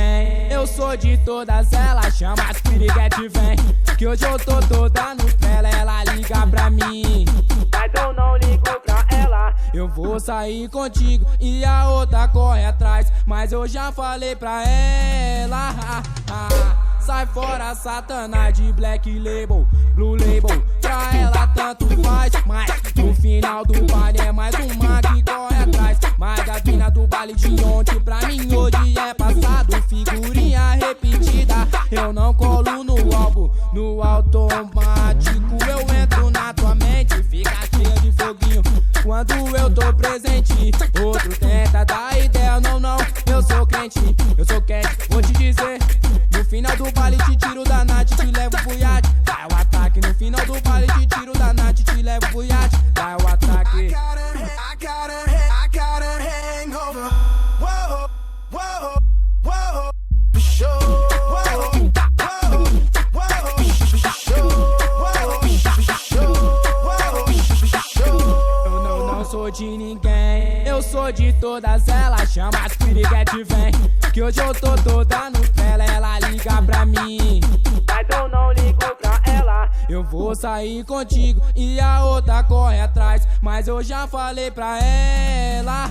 ninguém. Eu sou de todas elas, chama as piriguete, vem. Que hoje eu tô toda Nutella, ela liga pra mim, mas eu não ligo pra ela. eu vou sair contigo e a outra corre atrás, mas eu já falei pra ela. Sai fora, Satanás de Black Label, Blue Label. Pra ela tanto faz, mas no final do baile é mais uma que corre atrás. Mas a mina do baile de ontem pra mim hoje é passado. Figurinha repetida, eu não colo no álbum. No automático eu entro na tua mente, fica cheia de foguinho quando eu tô presente. Outro tenta dar ideia, não, não, eu sou crente, eu sou quente, vou te dizer. No final do baile te tiro da Nath, te levo pro iate, dá o ataque. No final do baile te tiro da Nath, te levo pro iate, dá o ataque. I got a hangover. Whoa, whoa, whoa. Show. Whoa, whoa, Eu não sou de ninguém, eu sou de todas elas, chama as piriguete, vem. Que hoje eu tô toda Nutella, ela liga pra mim, Mas eu não ligo pra ela. eu vou sair contigo e a outra corre atrás, mas eu já falei pra ela.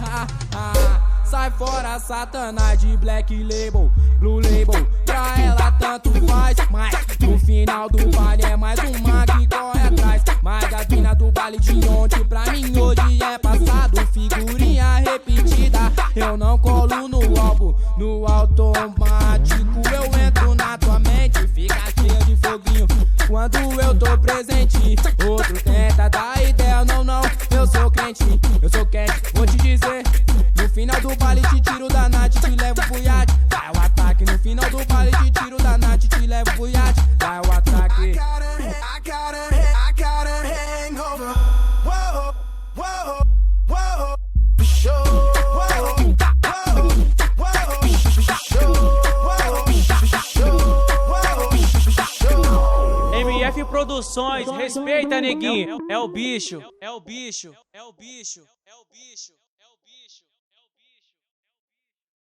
Sai fora, Satanás de Black Label, Blue Label. Pra ela tanto faz, mas no final do baile é mais uma que corre atrás. Mas a mina do baile de ontem pra mim hoje é passado. Figurinha repetida, eu não colo no álbum. No automático eu entro na tua mente, fica cheia de foguinho quando eu tô presente. Outro tenta dar ideia, não, não, eu sou crente, eu sou quente, vou te dizer. No final do baile te tiro da Nath, te levo pro iate, dá o ataque. No final do baile te tiro da Nath, te levo pro iate, dá o ataque. I got a hangover. Whoa, whoa, whoa. Show. Whoa, whoa, whoa. MF Produções, respeita, neguinho. É o bicho, é o bicho, é o bicho, é o bicho.